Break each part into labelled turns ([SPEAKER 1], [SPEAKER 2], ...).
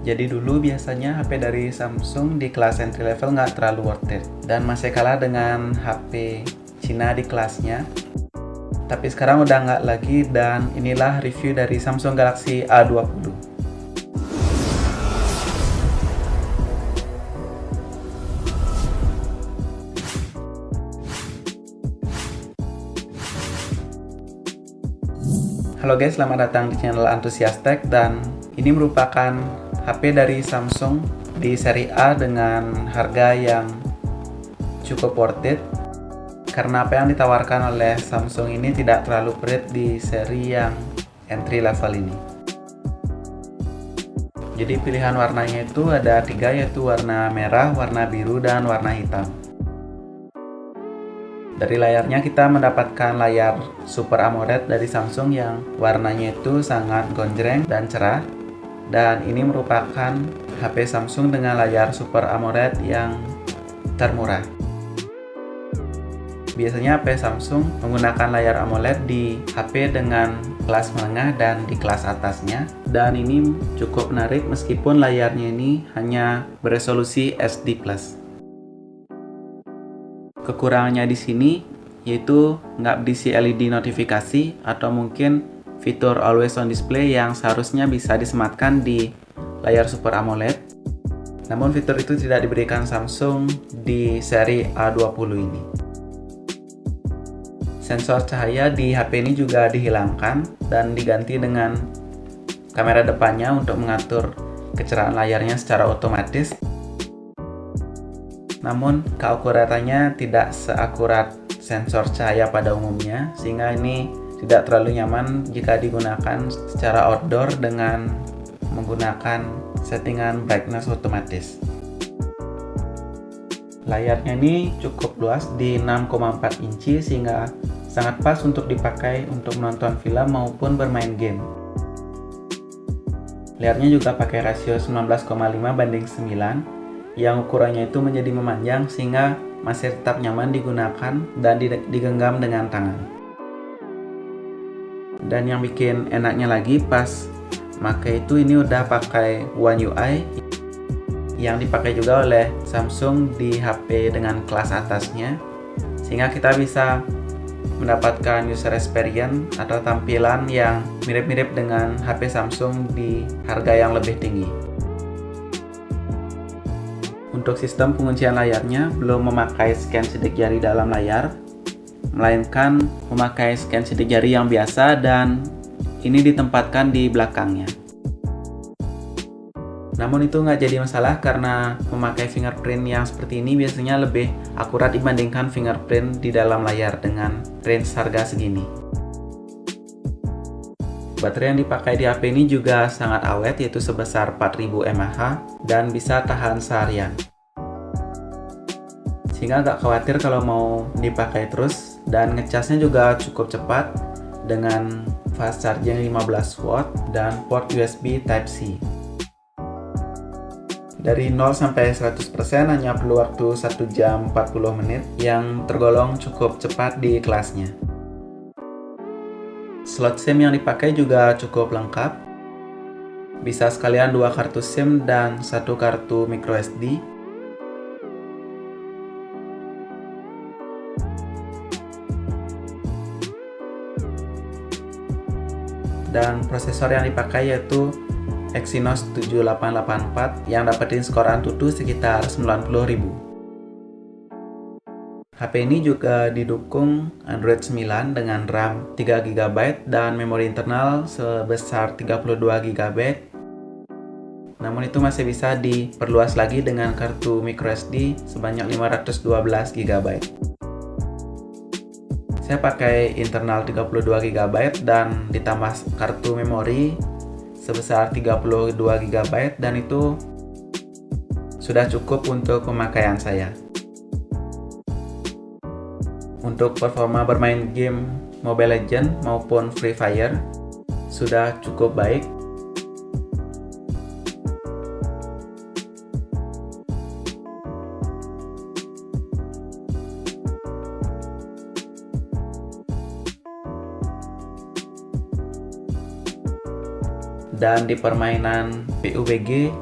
[SPEAKER 1] Jadi dulu biasanya HP dari Samsung di kelas entry level nggak terlalu worth it dan masih kalah dengan HP Cina di kelasnya. Tapi sekarang udah nggak lagi, dan inilah review dari Samsung Galaxy A20. Halo guys, selamat datang di channel Antusias Tech, dan ini merupakan HP dari Samsung di seri A dengan harga yang cukup worth it, karena apa yang ditawarkan oleh Samsung ini tidak terlalu pelit di seri yang entry level ini. Jadi pilihan warnanya itu ada 3, yaitu warna merah, warna biru, dan warna hitam. Dari layarnya kita mendapatkan layar Super AMOLED dari Samsung yang warnanya itu sangat gonjreng dan cerah. Dan ini merupakan HP Samsung dengan layar Super AMOLED yang termurah. Biasanya HP Samsung menggunakan layar AMOLED di HP dengan kelas menengah dan di kelas atasnya. Dan ini cukup menarik meskipun layarnya ini hanya beresolusi SD+. Kekurangannya di sini yaitu nggak berisi LED notifikasi atau mungkin fitur Always On Display yang seharusnya bisa disematkan di layar Super AMOLED. Namun fitur itu tidak diberikan Samsung di seri A20 ini. Sensor cahaya di HP ini juga dihilangkan dan diganti dengan kamera depannya untuk mengatur kecerahan layarnya secara otomatis. Namun keakuratannya tidak seakurat sensor cahaya pada umumnya, sehingga ini tidak terlalu nyaman jika digunakan secara outdoor dengan menggunakan settingan brightness otomatis. Layarnya ini cukup luas di 6,4 inci sehingga sangat pas untuk dipakai untuk menonton film maupun bermain game. Layarnya juga pakai rasio 19,5:9 yang ukurannya itu menjadi memanjang sehingga masih tetap nyaman digunakan dan digenggam dengan tangan. Dan yang bikin enaknya lagi pas pakai itu, ini udah pakai One UI yang dipakai juga oleh Samsung di HP dengan kelas atasnya, sehingga kita bisa mendapatkan user experience atau tampilan yang mirip-mirip dengan HP Samsung di harga yang lebih tinggi. Untuk sistem penguncian layarnya belum memakai scan sidik jari dalam layar, melainkan memakai scan sidik jari yang biasa, dan ini ditempatkan di belakangnya. Namun itu nggak jadi masalah karena memakai fingerprint yang seperti ini biasanya lebih akurat dibandingkan fingerprint di dalam layar dengan range harga segini. Baterai yang dipakai di HP ini juga sangat awet, yaitu sebesar 4000 mAh dan bisa tahan seharian. Sehingga nggak khawatir kalau mau dipakai terus, dan ngecasnya juga cukup cepat dengan fast charging 15 watt dan port USB Type-C. Dari 0 sampai 100% hanya perlu waktu 1 jam 40 menit yang tergolong cukup cepat di kelasnya. Slot SIM yang dipakai juga cukup lengkap. Bisa sekalian 2 kartu SIM dan 1 kartu microSD. Dan prosesor yang dipakai yaitu Exynos 7884 yang dapetin skor Antutu sekitar 90.000. HP ini juga didukung Android 9 dengan RAM 3GB dan memori internal sebesar 32GB. Namun itu masih bisa diperluas lagi dengan kartu microSD sebanyak 512GB. Saya pakai internal 32GB dan ditambah kartu memori sebesar 32GB, dan itu sudah cukup untuk pemakaian saya. Untuk performa bermain game Mobile Legends maupun Free Fire sudah cukup baik. Dan di permainan PUBG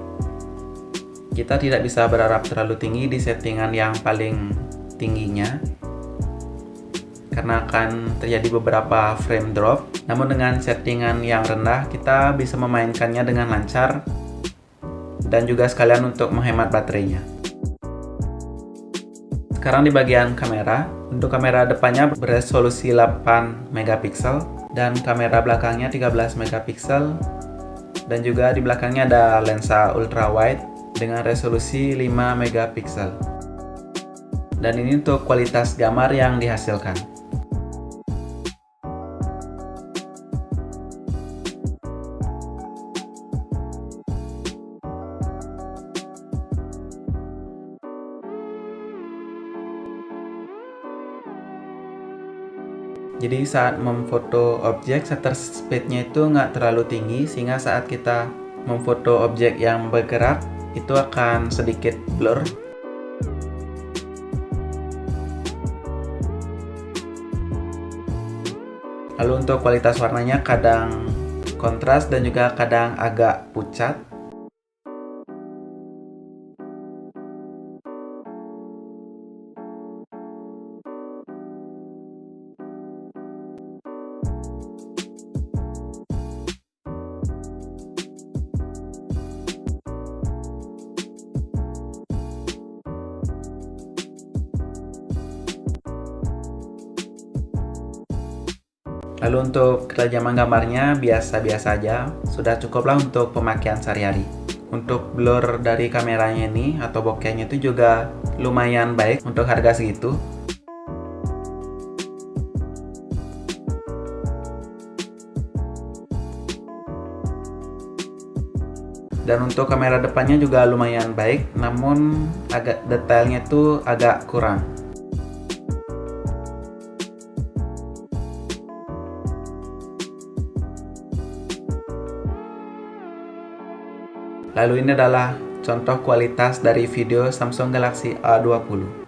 [SPEAKER 1] kita tidak bisa berharap terlalu tinggi di settingan yang paling tingginya, karena akan terjadi beberapa frame drop. Namun dengan settingan yang rendah, kita bisa memainkannya dengan lancar dan juga sekalian untuk menghemat baterainya. Sekarang di bagian kamera, untuk kamera depannya beresolusi 8 megapiksel dan kamera belakangnya 13 megapiksel, dan juga di belakangnya ada lensa ultra wide dengan resolusi 5 megapiksel. Dan ini untuk kualitas gambar yang dihasilkan. Jadi saat memfoto objek, shutter speed-nya itu nggak terlalu tinggi, sehingga saat kita memfoto objek yang bergerak itu akan sedikit blur. Lalu untuk kualitas warnanya kadang kontras dan juga kadang agak pucat. Lalu untuk ketajaman gambarnya biasa-biasa aja, sudah cukuplah untuk pemakaian sehari-hari. Untuk blur dari kameranya ini atau bokehnya itu juga lumayan baik untuk harga segitu. Dan untuk kamera depannya juga lumayan baik, namun agak detailnya itu agak kurang. Lalu ini adalah contoh kualitas dari video Samsung Galaxy A20.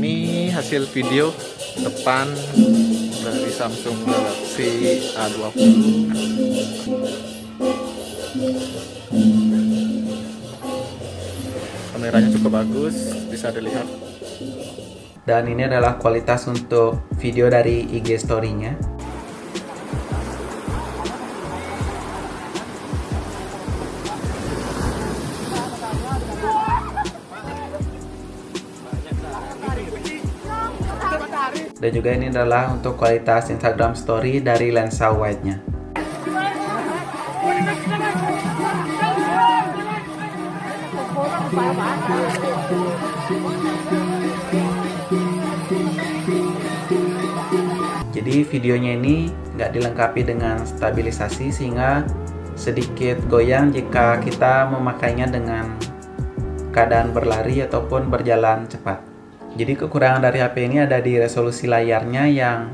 [SPEAKER 2] Ini hasil video depan dari Samsung Galaxy A20. Kameranya cukup bagus, bisa dilihat.
[SPEAKER 1] Dan ini adalah kualitas untuk video dari IG story-nya. Dan juga ini adalah untuk kualitas Instagram Story dari lensa wide-nya. Jadi videonya ini nggak dilengkapi dengan stabilisasi, sehingga sedikit goyang jika kita memakainya dengan keadaan berlari ataupun berjalan cepat. Jadi kekurangan dari HP ini ada di resolusi layarnya yang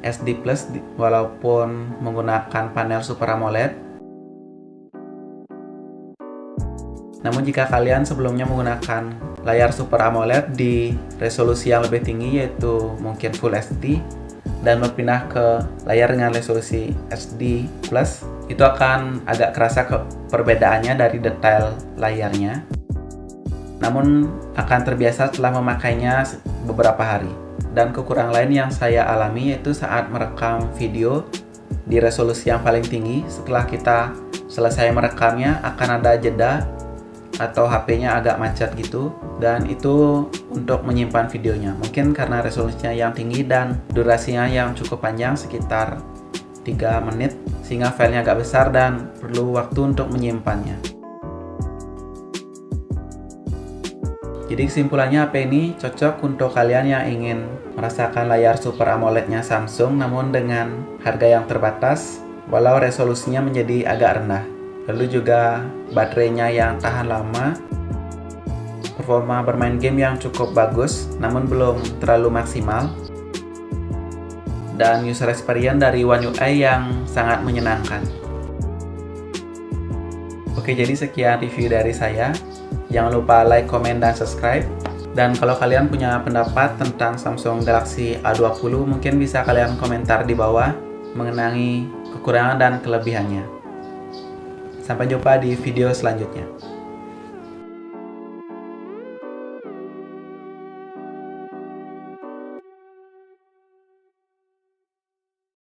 [SPEAKER 1] SD Plus walaupun menggunakan panel Super AMOLED. Namun jika kalian sebelumnya menggunakan layar Super AMOLED di resolusi yang lebih tinggi, yaitu mungkin Full HD, dan berpindah ke layar dengan resolusi SD Plus, itu akan agak kerasa perbedaannya dari detail layarnya. Namun akan terbiasa setelah memakainya beberapa hari. Dan kekurangan lain yang saya alami yaitu saat merekam video di resolusi yang paling tinggi, setelah kita selesai merekamnya akan ada jeda atau HP-nya agak macet gitu, dan itu untuk menyimpan videonya. Mungkin karena resolusinya yang tinggi dan durasinya yang cukup panjang, sekitar 3 menit, sehingga filenya agak besar dan perlu waktu untuk menyimpannya. Jadi kesimpulannya, HP ini cocok untuk kalian yang ingin merasakan layar Super AMOLED-nya Samsung namun dengan harga yang terbatas, walau resolusinya menjadi agak rendah. Lalu juga baterainya yang tahan lama, performa bermain game yang cukup bagus, namun belum terlalu maksimal. Dan user experience dari One UI yang sangat menyenangkan. Oke, jadi sekian review dari saya. Jangan lupa like, comment, dan subscribe. Dan kalau kalian punya pendapat tentang Samsung Galaxy A20, mungkin bisa kalian komentar di bawah mengenai kekurangan dan kelebihannya. Sampai jumpa di video selanjutnya.